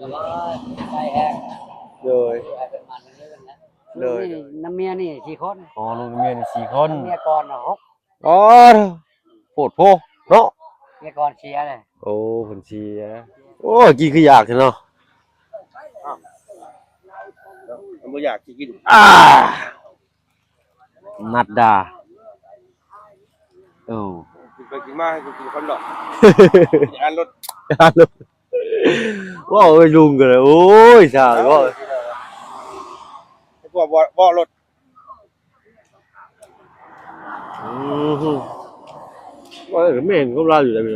แต่ว่าใจแห้งเลยเป็นมันเรื่องนะ เลย น้ำเมียนี่4 คนอ๋อลูกเมียนี่4 คน น้ำเมียก่อน6อ๋อโพดโพเนาะ เมียก่อนเชียร์เลย โอ้เพิ่นเชียร์โอ้กินคืออยากเนาะ ผมบ่อยากสิกิน นัดดาโอ้ กินไปกินมาให้กูกินคนดอกอ่านรถ ฮัลโหลว้าวลุงกันเลยโอ้ยสาวว่า พวกบ่รถ ว่าไม่เห็นเขาเล่าอยู่เลย ก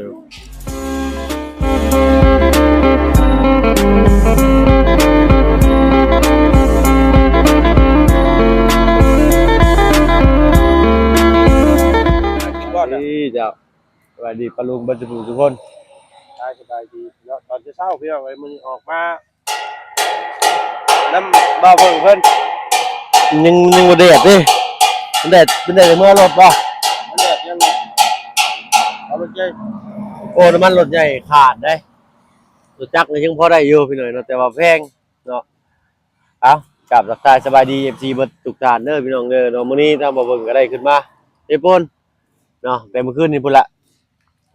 ินบ่น่ะ นี่เจ้าสวัสดีปะลุงบรรจุทุกคน สบายดีแล้วตอนเช้าพี่น้องไอ้มื้อนี้ออกมาน้ำบ่าวเพิ่งเพิ่น ยังบ่แดดดิมันแดดเป็นแดดเมื่อรถป่ะ อันแรกยังเอารถใหญ่ โอ้น้ำมันรถใหญ่ขาดได้รถจักรนี่ยังพอได้อยู่พี่หน่อยเนาะแต่ว่าแพงเนาะเอากลับทักทายสบายดี FC เบิดทุกท่านเด้อพี่น้องเด้อเนาะมื้อนี้ทางบ่เบิ่งก็ได้ขึ้นมาเอ้ปนเนาะแต่เมื่อคืนนี่พุ่นละ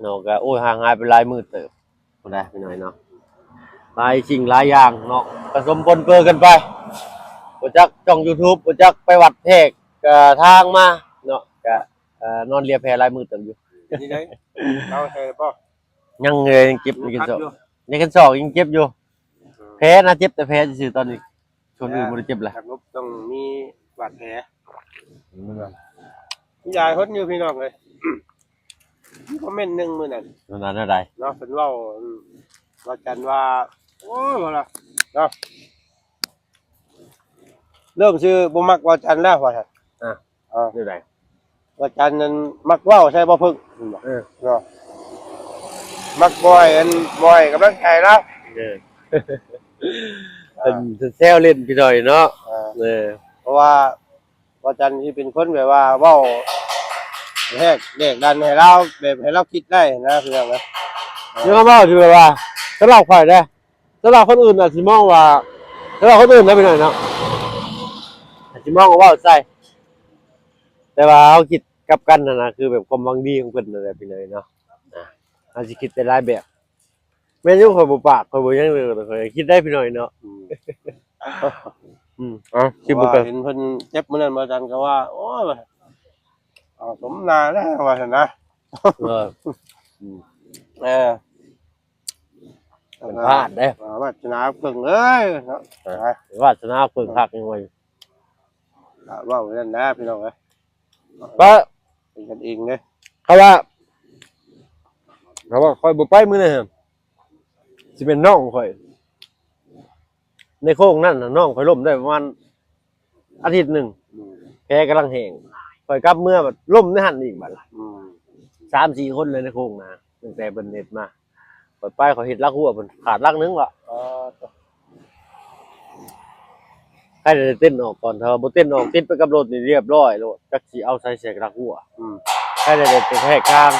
เนาะก็โอ้ยห่างหายไปหลายมื้อเติบพุ่นนะพี่หน่อยเนาะหลายสิ่งหลายอย่างเนาะผสมปนเปื้อกันไปบ่จักช่อง YouTube บ่จักไปวัดแพกก็ทางมาเนาะก็นอนเลียแพหลายมื้อเติบอยู่ นี่ได้เอาให้บ่ ยังเลยยังเจ็บยังกันศอกยังกันศอกยังเจ็บอยู่แพ้นะเจ็บแต่แพ้ซื่อๆตอนนี้ชนอื่นบ่ได้เจ็บแหละ ครับต้องมีบาดแผลยายเพิ่นอยู่พี่น้องเลยคอมเมนต์หนึงมื้อนั้น นั่นอะไร เนาะเพิ่นเว้าว่ากันว่าโอ้ยว่าล่ะเนาะเริ่มชื่อบ่มักว่าจันแล้วว่าซั่นนี่ไร ว่าจันนั้นมักเว้าใช่บ่พึ่งเนาะมักบ่อยอันบ่อยกำลังใจแล้ว เป็นแซวเล่นพี่หน่อยเนาะเพราะว่าจันที่เป็นคนแบบว่าเว้าแฮกเด็กดันให้เราแบบให้เราคิดได้นะพี่น้องนะ ยังก็เว้าที่แบบว่าสำหรับข่อยได้สำหรับคนอื่นน่ะสิมองว่าสำหรับคนอื่นได้พี่หน่อยเนาะสิมองว่าเว้าใส่แต่ว่าเฮาคิดกลับกันน่ะนะคือแบบความหวังดีของเพิ่นนั่นแหละพี่หน่อยเนาะเฮาสิคิดได้หลายแบบแม่นอยู่ข่อยบ่ปากข่อยบ่ยังเลยข่อยคิดได้พี่หน่อยเนาะคิดบ่ ว่า กัน เห็นเพิ่นเจ็บมื้อนั้นมาจันก็ว่าโอ้ยสมนาแล้วว่าซั่นนะ เออ เออ เป็นพลาดเด้ วาสนาเพิ่งเอ้ยเนาะ วาสนาเพิ่งคักยังไง ว่าอย่างนั้นนะพี่น้องเอ้ย ก็ เป็นกันเองเด้ เขาว่าค่อยบ่ไปมื้อนี้สิเป็นน้องข่อยในโค้งนั่นน่ะน้องข่อยล้มได้ประมาณอาทิตย์หนึงแผลกำลังแห้งข่อยกลับเมื่อบัดล้มในหั่นอีกบัด 3-4 คนเลยในโค้งนะตั้งแต่เพิ่นเฮ็ดมาข่อยไปข่อยเฮ็ดลักหัวเพิ่นขาดลักนึงว่ะให้ได้เต้นออกก่อนถ้าบ่เต้นออกติดไปกับรถนี่เรียบร้อยโลดจักสิเอาใส่แสกลักหัวให้ได้ไปแทกทาง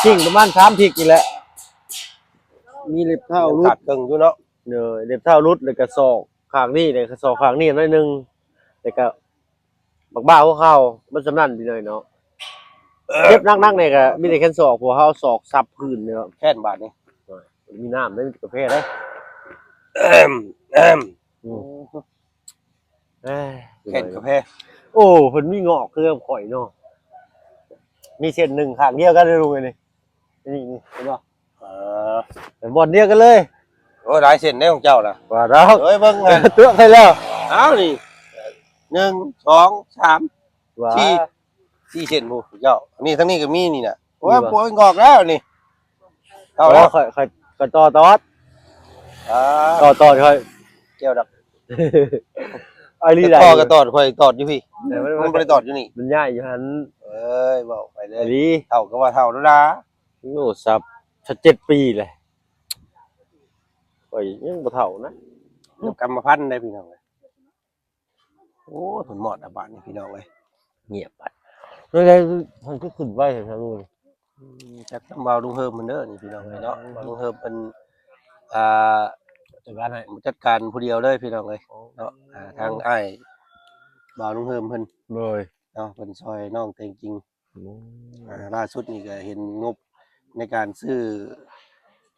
ทิ้งประมาณ3ทิกนี่แหละมีเล็บเท้ารุด ขาดเกิงอยู่เนาะ เนยเล็บเท้ารุดแล้วก็ศอกข้างนี้แล้วก็ศอกข้างนี้หน่อยนึงแล้วก็บักบ้าหัวเข่ามันสำนันพี่น้อยเนาะเจ็บนักๆเนี่ยก็มีแต่แค่ศอกหัวเข่าศอกซับพื้นเนี่ย แค่นบาทนี่ มีน้ำได้มีกาแฟได้ แค่นกาแฟ โอ้เพิ่นมีงอกคือข่อยเนาะมีเส้นหนึ่งข้างเดียวกันเลยลุงไอ้นี่นี่เห็นบ่เป็นบอลเดียวกันเลย โอ้หลายเส้นได้ของเจ้าน่ะ ว่าเรา เอ้ยเบิ่งไง เตื้อให้แล้ว เอานี่1 2 3 ว่า 4เส้นหมู่เจ้าอันนี้ทั้งนี้ก็มีนี่น่ะโอ้ยปวดงอกแล้วนี่เข้าแล้ว ค่อยต่อตอด อ่า ต่อค่อย แก้วดัก ไอ้ลีได้ ต่อก็ตอดค่อยตอดอยู่พี่ แต่มัน มันบ่ได้ตอดอยู่นี่ มันใหญ่อยู่หัน เอ้ยเว้าไปเล ไอ้ ย ลี เท่าก็ว่าเท่าแล้วนะ โอ้สับ7 ปีเลยข่อยยังบ่เฒ่านะ เดี๋ยวกรรมพันธุ์ได้พี่น้องเอ้ยโอ้ผลหมอดอ่ะบาดนี่พี่น้องเอ้ย เงียบไปแล้วได้มันก็ขึ้นไว้ครับลุง จักน้ำเบาลุงเฮิมมันเด้อนี่พี่น้องเอ้ยเนาะเบาลุงเฮิมเป็นอ่า จัดการให้ จัดการผู้เดียวเลยพี่น้องเลยเนาะทางอ้ายบ่าวลุงเฮิมเพิ่น เลย เนาะเพิ่นซอยน้องแต่จริงล่าสุดนี่ก็เห็นงบในการซื้อ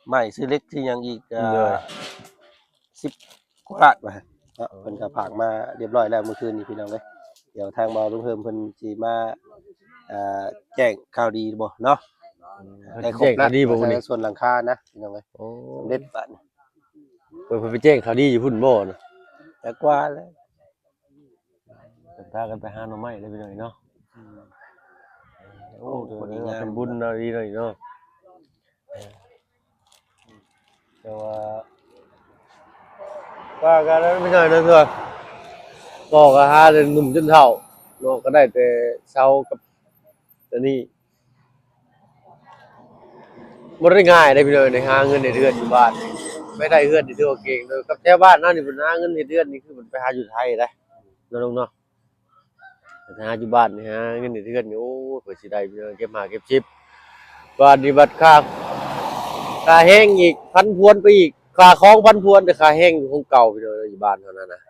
ไม้ซื้อเหล็กซื้อหยังอีก10 กว่าล้านบาทเนาะเพิ่นก็ฝากมาเรียบร้อยแล้วเมื่อคืนนี้พี่น้องเอ้ยเดี๋ยวทางบ่าวลุงเฮิมเพิ่นสิมาแจ้งข่าวดีบ่เนาะได้ครบแล้ว ดีบ่มื้อนี้ ส่วนหลังคานะพี่น้องเอ้ย โอ้ สำเร็จบัดนี้ เพิ่นไปแจ้งข่าวดีอยู่พุ่นบ่นะ แต่กว่าแล้ว พากันไปหาหน่อไม้เลยพี่น้อยเนาะโอ้ คนนี้งาม เป็นบุญเนาะดีหน่อยเนาะแต่ว่ากันแล้วไม่ใช่นะเถอะก็หาแต่หนุ่มจนเฒ่าเนาะก็ได้แต่เช้ากับแต่นี่บ่ได้ง่ายเด้พี่น้อยในหาเงินในเดือนอยู่บ้านนี่ไม่ได้เฮือนนี่ถือว่าเก่งเด้อกับแถวบ้านเนาะนี่เพิ่นหาเงินในเดือนนี่คือเพิ่นไปหาอยู่ไทยเด้เนาะลุงเนาะ หาอยู่บ้านนี่ฮะเงินเดือนนี่โอ้เผื่อสิได้เก็บหาเก็บชิปบ้านนี่บัดค่าแห้งอีกพันพวนไปอีกค่าของพันพวนแต่ค่าแห้งของเก่าพี่น้อยอยู่บ้านเท่านั้นนะ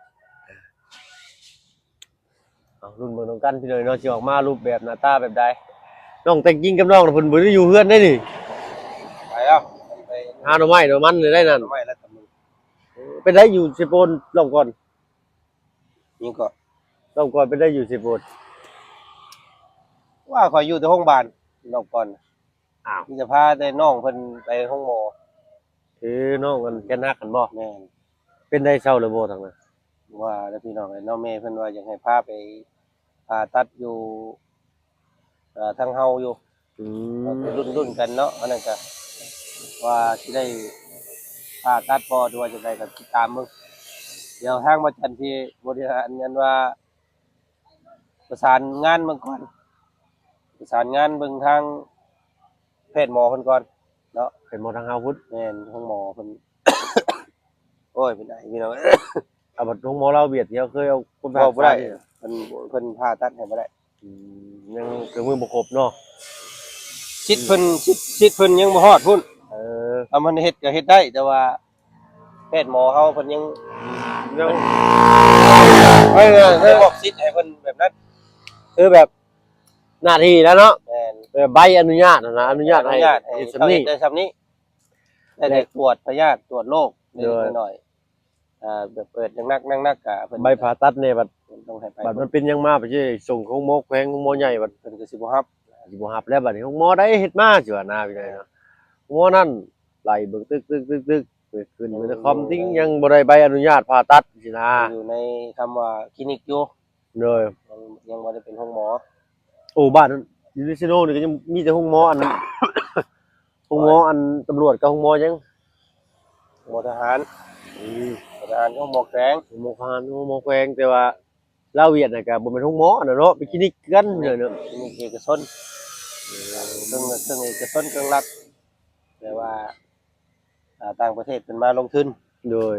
เอารุ่นเมืองต้องกันพี่น้อยเนาะสิออกมารูปแบบหน้าตาแบบใดน้องแต่งจริงกับน้องน่ะเพิ่นบ่ได้อยู่เฮือนได้นี่ ไปแล้วไป หาหน่อไม้หน่อมันเลยได้นั่น ทำไมแล้วแต่มึง เป็นได้อยู่สิโปนรอบก่อน นี่ก็ รอบก่อนเป็นได้อยู่สิโปน ว่าคอยอยู่ที่ห้องบ้านนอกก่อน อ้าว มีจะพาแต่น้องเพิ่นไปห้องหมอ น้องกันแก่นักกันบ่ แม่น เป็นได้เช่าหรือบ่ทางนั้น ว่าแล้วพี่น้องไอ้น้องแม่เพิ่นว่าอยากให้พาไปผ่าตัดอยู่ทางเฮาอยู่ อื รุ่นกันเนาะอันนั้นก็ว่าสิได้ผ่าตัดบ่หรือว่าจะได้ก็ติดตามมึงเดี๋ยวทางบ่จันทร์ที่บริหารนั้นว่าประสานงานเบิ่งก่อนประสานงานเบิ่งทางแพทย์หมอเพิ่นก่อนเนาะ เป็นหมอทางเฮาพุทธ แม่นห้องหมอเพิ่น โอ้ยเป็นไงพี่น้อง เอาบัดหมอเราเบียดเดียวเคยเอาคนไป เว้าบ่ได้ หา เพิ่นผ่าตัดให้บ่ได้ ยังเครื่องมือบ่ครบเนาะ ชิดเพิ่นยังบ่ฮอดพุ่น เออ เอามันเฮ็ดก็เฮ็ดได้ แต่ว่าแพทย์หมอเฮาเพิ่นยัง ยัง บอกสิทธิ์ให้เพิ่นแบบนั้น คือแบบหน้าที่แล้วเนาะ แม่น แบบใบอนุญาตนะอนุญาตให้ ให้ เฮ็ดสำนี้ ได้สำนี้ได้แต่ตรวจพยาธิตรวจโรคนิ เด้อ ดหน่อยแบบเปิดนักก็เพิ่น ใบผ่าตัดเนี่ยบัด ต้องให้ไป บัดมันเป็นยังมาไปสิส่งของหมอแขวงของหมอใหญ่บัด เพิ่นก็สิบ่รับ สิบ่รับแล้วบัดนี้ของหมอได้เฮ็ดมาสิว่าหน้าพี่น้อยเนาะหมอนั่นไล่เบิ่งตึกเกิดขึ้นมันคอมติ้งยังบ่ได้ใบอนุญาตผ่าตัดสินะ อยู่ในคำว่าคลินิกอยู่ เลย ยังบ่ได้เป็นห้องหมอ โอ้บ้านนั้นยูนิซิโนนี่ก็ยังมีแต่ห้องหมออัน ห้องหมออันตำรวจกับห้องหมอยัง หมอทหารทหารก็หมอแขวง ห้องหมอพานห้องหมอแขวงแต่ว่าลาวเวียดน่ะก็บ่แม่นห้องหมอน่ะเนาะเป็นคลินิกกันเนาะ คลินิกเอกชนเครื่องเอกชนเครื่องรัฐแต่ว่าต่างประเทศเป็นมาลงทุน โดย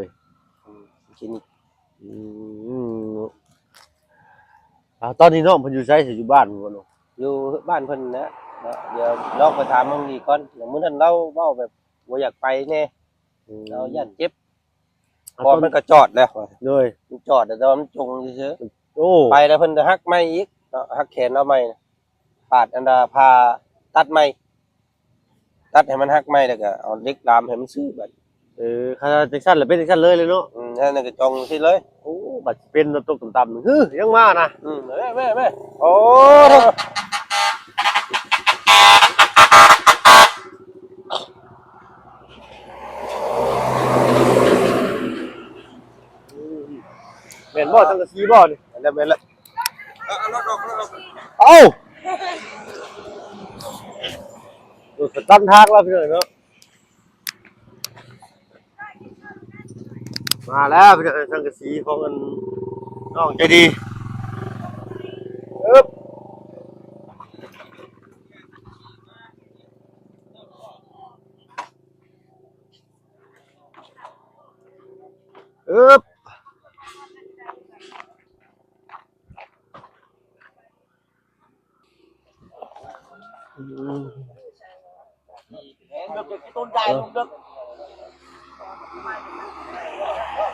คลินิก อืมตอนนี้น้องเพิ่นอยู่ไสสิอยู่บ้านบ่เนาะ อยู่บ้านเพิ่นนะเดี๋ยวลองไปถามมึงอีกก่อนอย่างมื้อนั้นเราเว้าแบบบ่อยากไปแน่เราย่านเจ็บพอมันก็จอดแล้ว โดย มันจอดแต่ว่ามันจงเฉย โอ้ ๆไปแล้วเพิ่นจะหักไม้อีกเนาะหักแขนเราไม้ปาดอันดาพาตัดไม้ตัดให้มันหักไม้แล้วก็เอาเหล็กดามให้มันซื้อบัด คาจังซั่นล่ะเป็นจังซั่นเลยเนาะ นั่นก็จงสิเลย โอ้บัดสิเป็นตกต่ำๆฮึยังมานะ แม่ โอ้แม่นบ่จังกะสีบ่นี่ อันนั้นแม่นละ เอ้าตั้งทางแล้วพี่น้อยเนาะมาแล้วพี่น้อยสังกะสีของอันน้องใจดีอึ๊บอึ๊บ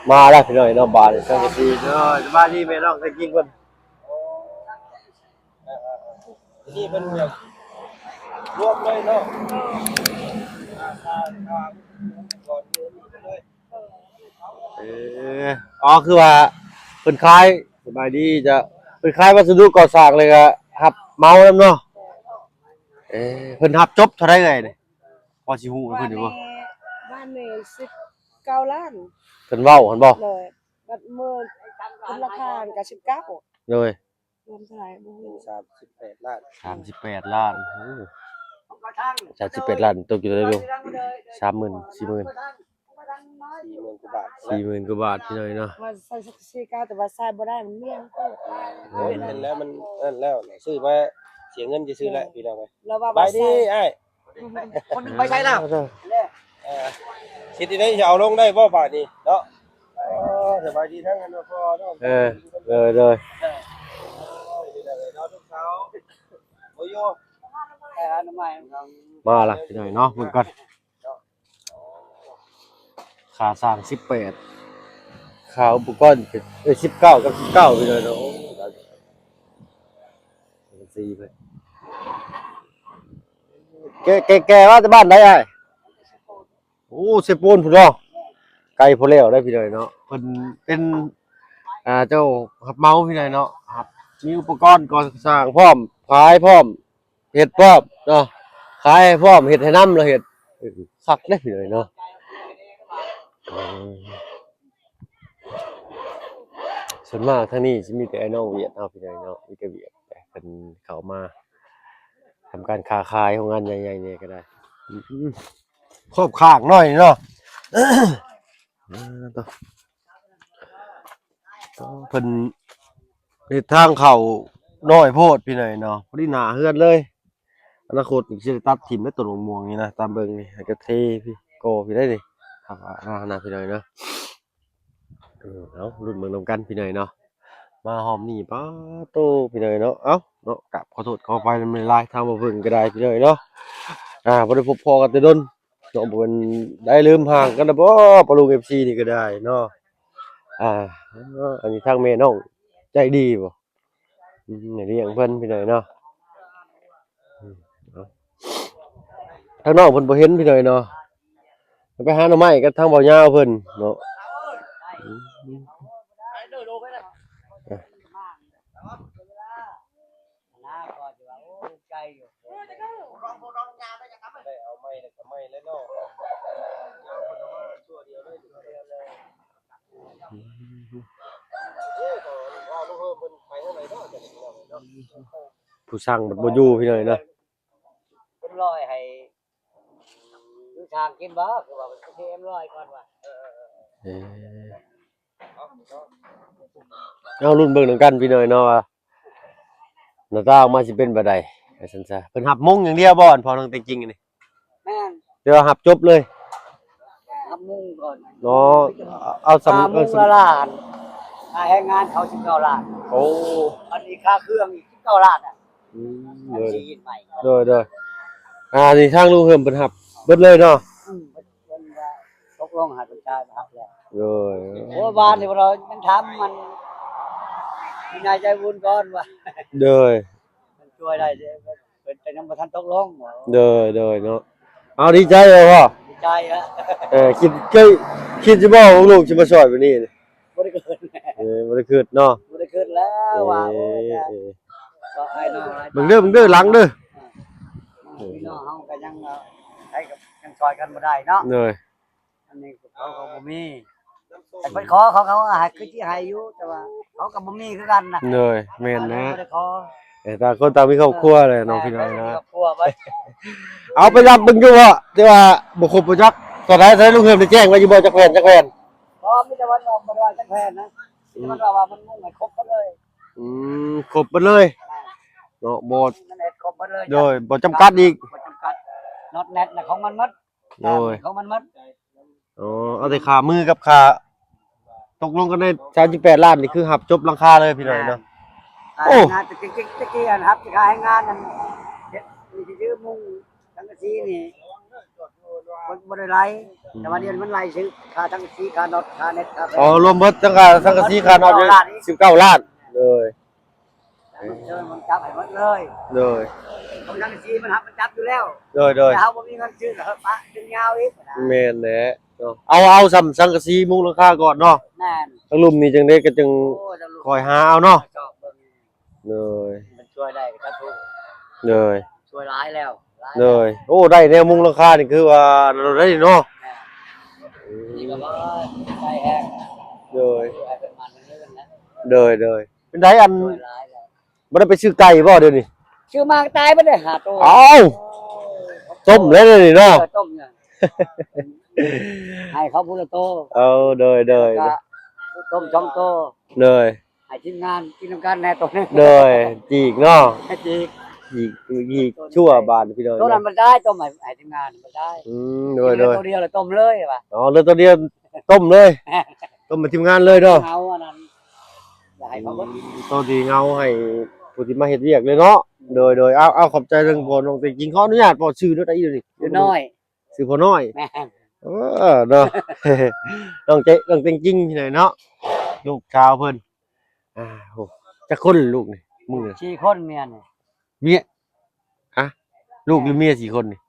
มาแล้วพี่น้อยเนาะบาดสังกะสีเนาะสบายดีแม่น้องได้กินเพิ่น นี่เป็นแบบรวมเลยเนาะก่อนเลย อ๋อคือว่าเพิ่นขายสบายดีจะเพิ่นขายวัสดุก่อสร้างเลยก็รับเหมานำเนาะเพิ่นรับจบเท่าใดเอ่ยนี่พอสิฮู้เพิ่นอยู่บ่ บ้านนี่19 ล้าน เพิ่นเว้าหั่นบ่ เลยบัดมื้อคุณราคาก็19เลย รวมเท่าไหร่บ่รู้ 38 ล้าน 38 ล้านโอ้38ล้านตกอยู่เท่าใดลูก30,000 40,000 40,000 กว่าบาท 40,000กว่าบาทพี่น้อยเนาะ ว่าใส่สัก49แต่ว่าใส่บ่ได้มันเมี่ยงโต โอ้ยเห็นแล้วมันนั่นแล้วซื้อมาเสียเงินจะซื้อแล้วพี่น้องเอ้ย แล้วว่า ไป บ่ ดิ ใส่ ไอ้ คนหนึงไปใช้แล้ว คิดได้จะเอาลงได้บ่บาทนี้เนาะสบายดีทั้งนั้นว่าพ่อเนาะ เลย โอ้ย ไปหาหน่อไม้ครับ มาล่ะพี่น้อยเนาะเบิ่งก่อนค่าสร้าง18ค่าอุปกรณ์19กับ19พี่น้อยเนาะโอ้สี่ไปแกว่าจะบ้านไหนอ้ายโอ้เสยปูนพุ่นเนาะไกลพุ่นแล้วได้พี่น้อยเนาะเพิ่นเป็นเจ้ารับเหมาพี่น้อยเนาะครับมีอุปกรณ์ก่อสร้างพร้อมขายพร้อมเฮ็ดพร้อมเนาะขายให้พร้อมเฮ็ดให้นำแล้วเฮ็ดคักเด้พี่น้อยเนาะส่วนมากทางนี้สิมีแต่ไอ้น้องเวียดเนาะพี่น้อยเนาะมีแต่เวียดแต่เพิ่นเข้ามาทำการค้าขายของงานใหญ่ๆนี่ก็ได้ครอบข้างหน่อยเนาะต่อเพิ่นเฮ็ดทางเข้าน้อยโพดพี่น้อยเนาะพอดีหน้าเฮือนเลยอนาคตนี่สิได้ตัดทิ่มได้ต้นมะม่วงนี่นะตามเบิ่งนี่ให้ก็เทพี่โกพี่ได้ดิครับนะพี่น้อยเนาะเอารุ่นเบิ่งนำกันพี่น้อยเนาะมาหอมนี่ป้าโตพี่น้อยเนาะเอ้าเนาะกราบขอโทษขออภัยมันหลายทางบ่เบิ่งก็ได้พี่น้อยเนาะบ่ได้พบพอกันแต่ดนเนาะบ่เป็นได้ลืมห่างกันแล้วบ่ปะลุง FC นี่ก็ได้เนาะอันนี้ทางแม่น้องใจดีบ่นี่เลี้ยงเพิ่นพี่น้อยเนาะทางน้องเพิ่นบ่เห็นพี่น้อยเนาะไปหาหน่อไม้กับทางเบายาวเพิ่นเนาะ น้าก็จะว่าโอ้ใจอยู่ ได้เอาไม้แล้วก็ไม้แล้วเนาะตัวเดียวเลยพ่อบ่เพิ่มเพิ่นไปเท่าไหร่เนาะจะได้เนาะ ผู้สั่งมันบ่อยู่พี่น้อยเนาะ เป็นร้อยให้ดูทางกินบ่คือว่าเป็นเอ็มร้อยก่อนว่า เอารุ่นเบิ่งนำกันพี่น้อยเนาะว่าหน้าตาออกมาสิเป็นบ่ใดว่าซั่นซะเพิ่นรับมงอย่างเดียวบ่อันพอน้องแต่จริงนี่ แม่น เดี๋ยวรับจบเลย ทำมุงก่อน เนาะเอาสำ มุงละล้านค่าแรงงานเขา19 ล้าน โอ้ อันนี้ค่าเครื่องอีก19 ล้านอ่ะ เด้อ ชีวิตใหม่ เด้อนี่ทางลุงเฮิมเพิ่นรับเบิดเลยเนาะ เพิ่นว่าตกลงหาเป็นชายมาครับแล้ว เด้อ โอ้บ้านนี่เรายังถามมันมีนายใจบุญก่อนว่า เด้อ มันช่วยได้เด้อเป็นแต่ยังบ่ทันตกลง เด้อเนาะเอาดีใจเลยพ่อ ดีใจฮะ คิดสิบ่ว่าลูกสิมาช่วยแบบนี้ บ่ได้เกิด บ่ได้คิดเนาะ บ่ได้เกิดแล้วว่าโอ้ยว่าไอ้น้อง เบิ่งเด้อหลังเด้อ พี่น้องเฮาก็ยังให้กับยังช่วยกันบ่ได้เนาะ เด้อ อันนี้เขาก็บ่มีแต่เพิ่นขอเขาให้คือสิให้อยู่แต่ว่าเขาก็บ่มีคือกันนะ เด้อแม่นนะ บ่ได้ขอ แต่ต่างคนต่างมีครอบครัวเลยน้องพี่น้อยนะ ครอบครัวไป เอาไปรับเบิ่งอยู่ว่าแต่ว่าบ่ครบบ่จักตอนไหนลุงเฮิมได้แจ้งว่าอยู่บ่จักแผ่น พอมีแต่วันออกบ่ได้จักแพนนะมีแต่ว่ามันมุ่งให้ครบกันเลย ครบเบิดเลยเนาะบ่ มันให้ครบกันเลย โดยบ่จำกัดอีก บ่จำกัดน็อตแนทน่ะของมันหมด โดย ของมันหมด อ๋อเอาแต่ค่ามือกับค่าตกลงกันได้38ล้านนี่คือหับจบราคาเลยพี่น้อยเนาะ โอ้ งานตะกี้อันครับจะขายงานนั่นเฮ็ดนี่สิชื่อมุ่งสังกะสีนี่ บ่ได้ไล่แต่ว่าเดี๋ยวมันไล่ซื้อค่าทั้งสีค่าน็อตค่าเน็ตค่า อ๋อรวมเบิดทั้งค่าสังกะสีค่านอน19 ล้านเลย เชิญมันจับให้หมดเลย เลย ผมทั้งสีมันหับมันจับอยู่แล้ว เลยเลย แต่เฮาบ่มีเงินซื้อก็ปะดึงยาวอีกนะ แม่นแหละเนาะเอาซ้ำสังกะสีมุงราคาก่อนเนาะ แม่น ทั้งลุ่มนี้จังได๋ก็จัง โอ้จะลูก คอยหาเอาเนาะ ชอบเบิ่ง เลย มันช่วยได้ก็ถูก เลย ช่วยหลายแล้วหลาย เล แล้ว ยโอ้ได้แนวมุงราคานี่คือว่าเราได้เนาะ นี่ก็ว่าใจแห้ง เลย ให้เป็นมันเรื่องนะ เลยเป็นไดอัน ช่วยหลายแล้ว บ่ได้ไปซื้อไก่บ่เดี๋ยวนี้ ชื่อมากตายบ่ได้หาตัว เอ้าต้มแล้วเดี๋ยวนี้เนาะ ต้มเนี่ยให้เขาพูดละโต เอาเลย ก็ต้มช่องโต เลย ให้ทีมงานกินน้ำกันแน่ตัวนี้ เลยจีกเนาะ ให้จีก จีกชั่วบาทพี่น้อง ตัวนั้นมันได้ต้มให้ทีมงานมันได้ เลย ตัวเดียวเลยต้มเลยว่ะ อ๋อเรือตัวเดียวต้มเลยต้มมาทีมงานเลยเนาะ เอาอันนั้นอย่าให้เขาเบิ่ง ตัวดีเงาให้ผู้ที่มาเฮ็ดเวียกเลยเนาะโดยเอาขอบใจเรื่องบ่น้องแต่จริงขออนุญาตบ่ชื่อเด้อได้เดี๋ยวนี้ อยู่น้อย ชื่อพ่อน้อย แม่ง เนาะ น้องแต่จริงที่ไหนเนาะลูกชาวเพิ่นโหจักคนลูกนี่มึงเนี่ย 4 คนเมียนี่ เมียฮะลูกหรือเมีย4คนนี่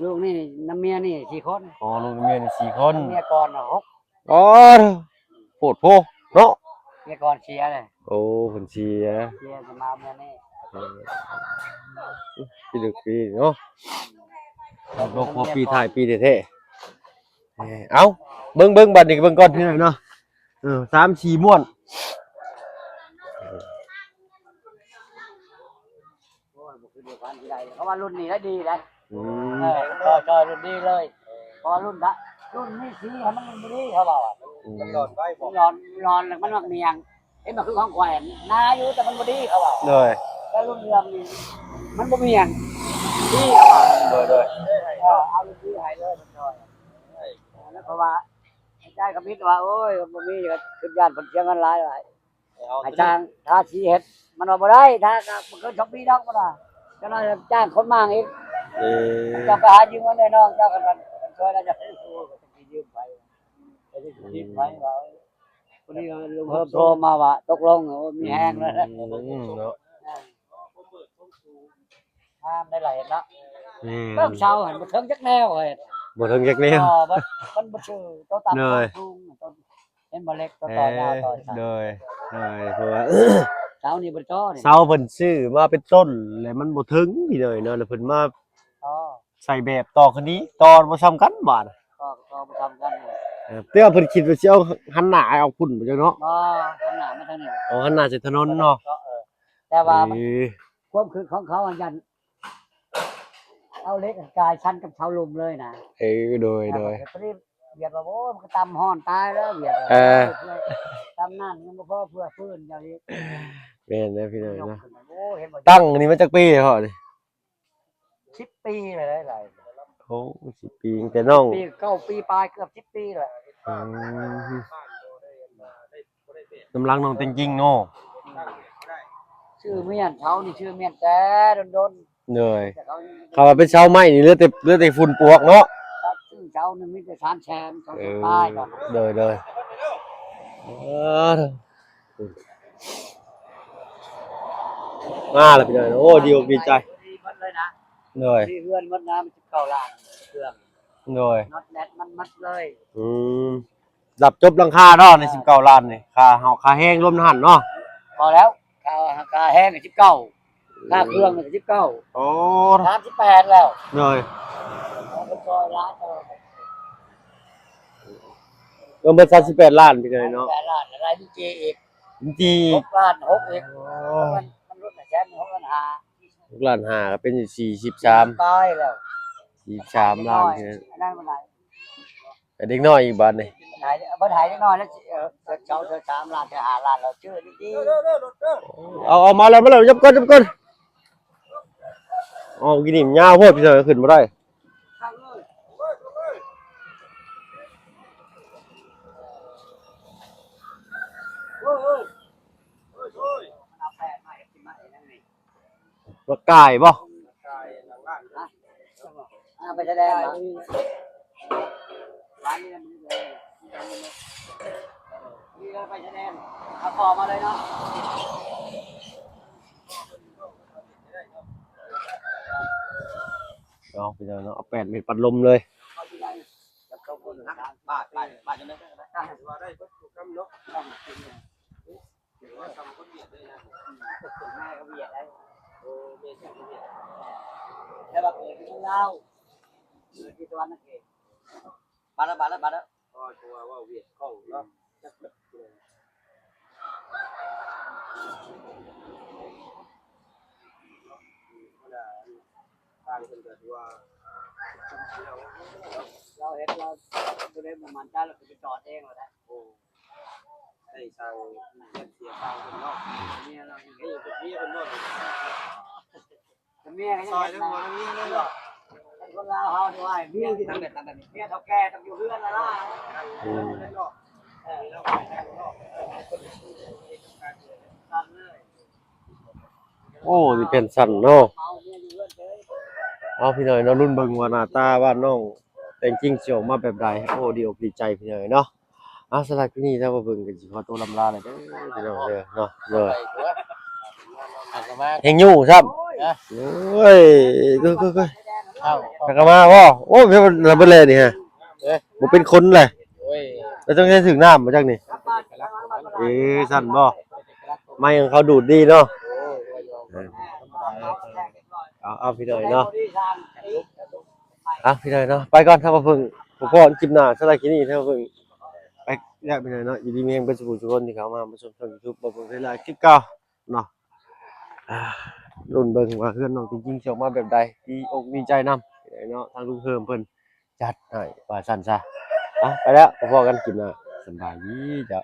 ลูกนี่น้ำเมียนี่4 คน อ๋อลูกกับเมียนี่4คน เมียก่อนน่ะ6 อ๋อโพดโพเนาะ เมียก่อนเสียเลย โอ้เพิ่นเสีย เสียจะมาเมียนี่ พี่ดึกพี่เนาะโลกพอปีถ่ายปีแท้ๆเอ้าเบิ่งบัดนี้เบิ่งก่อนพี่น้องเนาะ3-4ม้วน โอ้ยบ่คือเดียวกันที่ใดเพราะว่ารุ่นนี้ได้ดีได้ อื เอ ม อจอยรุ่นนี้เลยเพราะว่ารุ่นละรุ่นนี้สีให้มันบ่ดีเขาบอกว่า หลอดไว้บอก ร้อนแล้วมันมักเนียงเอ้มันคือของแขวนนาอยู่แต่มันบ่ดีเขาบอก เลย แล้วรุ่นเรืองนี่มันบ่มีหยังดีเขาบอก เลย เอารุ่นนี้ให้เลยมันจอยแล้วเพราะว่าใจกับมิตรว่าโอ้ยบ่มีก็ขึ้นย่านเพิ่นเสียเงินหลายหลาย เอา ให้จ้างทาสีเฮ็ดมันว่าบ่ได้ถ้าก็มันเกิน2 ปีดอกบ่ล่ะเจ้าน้อยจ้างคนมางอีก จะไปหายืมเงินในน้องเจ้ากันมันช่วยแล้วจะให้สู้ก็จะยืมไปจะยืมไปว่าคนนี้ลุงเพิ่มโทรมาว่าตกลงมีแห้งแล้วนะ เนาะ ห้ามได้หลายเห็นละ นี่ เริ่มเช้าเห็นบ่ถึงจักแนวเห็น บ่ถึงจักแนว มันบ่ชื่อตัวต่ำตัวสูงตัวเห็นบ่เล็กตัวต่อยาวต่อยสั้น เลยเพราะว่า เช้านี้บ่จ้อนี่ เสาเพิ่นซื้อมาเป็นต้นแล้วมันบ่ถึงพี่เลยเนาะแล้วเพิ่นมา อ๋อ ใส่แบบต่อคันนี้ต่อบ่ซ้ำกันบาด ก็บ่ทำกันเลย เตื้อเพิ่นคิดว่าสิเอาหันหน้าเอาพุ่นบ่จังเนาะ บ่หันหน้ามาทางนี้ เอาหันหน้าใส่ถนนเนาะ แต่ว่ามัน เออ ความคิดของเขาอันยันเอาเล็กกายชั้นกับชาวลุมเลยนะ โดย พอดีเวียดว่าโอ้มันก็ตำห่อนตายแล้วเวียดตำนั่นยังบ่พอเพื่อฟื้นอย่างนี้ แม่นนะพี่น้อย ยก เนาะ ขึ้นมาโอ้เห็นบ่ ตั้งอันนี้มาจากปีเหรอนี่ 10 ปีเลยหลาย โอ้10 ปีแต่น้อง ปี9 ปีปลายเกือบ10 ปีเลย อืมกำลังน้องแต่งจริงเนาะ ชื่อเมียนเขานี่ชื่อเมียนแต่ดน เหนื่อย ๆแต่เขา เขาว่าเป็นเสาไม้นี่เหลือแต่ฝุ่นปวกเนาะ ชื่อเขานี่มีแต่3แชมป์เขาตายก่อน เลยมาแล้วพี่น้อยโอ้ดีอกดีใจ ดีหมดเลยนะ เหนื่อย ที่เฮือนหมดนะมัน19 ล้านเครื่อง เหนื่อย น็อตแนทมันมัดเลย ดับจบหลังคาเนาะใน19 ล้านนี่ค่าแห้งรวมหันเนาะ พอแล้วค่าแห้ง19ค่าเครื่อง19 โอ้ 38แล้ว เหนื่อย เอาไปซอยร้านเออ รวมเป็น38 ล้านพี่น้อยเนาะ 8 ล้านอะไรดีเจอีก จริง 6 ล้าน6อีกมันลดแต่แค่6 ล้าน5 6ล้าน5ก็เป็น43 ตายแล้ว 43ล้านพี่น้อย อันนั้นมันไหน แต่เด็กน้อยอีกบาทนี่ มันหายจักหน่อยแล้วเกิดเจ้าเธอ3 ล้านเธอ5 ล้านเราชื่อดี เอามาแล้วยับก่อนเอากินนี่มันยาวโพดพี่น้อยขึ้นบ่ได้ ๆข้างเลยโอ้ยมันเอาแปะมาให้กินมาเองนั่นนี่ ว่ากายบ่ กายหลังล่าง เอาไปแสดง ร้านนี้มันเลยนี่เราไปแสดงเอาพอมาเลยเนาะ เอาพี่น้องเนาะเอา8 เมตรปัดลมเลย บาทจังได๋ว่าได้เบิดทุกคำเนาะว่าทำคนเวียดเลยนะ แม่ก็เบียดได้ โอ้เมียจังเวียด แล้วแบบเกิดที่เล่าที่ตะวันนั่นเองบาละ ก็ตัวว่าเวียดของเนาะจักแบบทางเพิ่นก็ถือว่า เราเห็นเราตัวเล่นมันจ้าเราไปจอดเองเราได้ โอ้ได้สร้างเงินเสียสร้างเพิ่นเนาะ เนี่ยเรา เฮ้ยเป็นพี่เพิ่นเนาะ เมีย ซอยทั้งหัวทั้งนี้เลยเนาะ คนลาวเฮาด้วยเมียที่ทำแบบนี้เมียเท่าแก่ต้องอยู่เพื่อนละล่ะ อืม เนาะแล้วก็เนาะ ทำเลย โอ้นี่เป็นสั่นเนาะ เมาเมียอยู่เพื่อนเลย เอาพี่น้อยเนาะรุ่นเบิ่งว่าหน้าตาว่าน้องแต่งจริงสิออกมาแบบใดโอ้ดีอกดีใจพี่น้อยเนาะเอาสำหรับที่นี่ถ้าว่าเบิ่งก็สิขอตัวลำลาเลยเด้อพี่น้องเด้อเนาะเด้อ อาจจะมา เฮงอยู่ครับโอ้ยก็เข้าๆกลับมาบ่โอ้ยเพิ่นระเบิดเลยนี่ฮะบ่เป็นคนเลย โอ้ย แล้วต้องใช้ถึงน้ำมาจังนี่สั่นบ่ไม่ของเขาดูดดีเนาะเอาพี่น้อยเนาะพี่น้อยเนาะไปก่อนถ้าว่าเพิ่งพ่อคลิปหน้าสำหรับคลิปนี้ถ้าว่าเพิ่งไปแล้วพี่น้อยเนาะอยู่ดีมีแรงเป็นสุขทุกคนที่เข้ามาชมช่อง YouTube บ่เพิ่งเวลาคลิปเก่าเนาะรุ่นเบิ่งว่าเพื่อนน้องจริงๆสิออกมาแบบใดดีอกดีใจนำเนาะทางลุงเพิ่มเพิ่นจัดให้ว่าซั่นซะไปแล้วพบกันคลิปหน้าสบายดีจ้ะ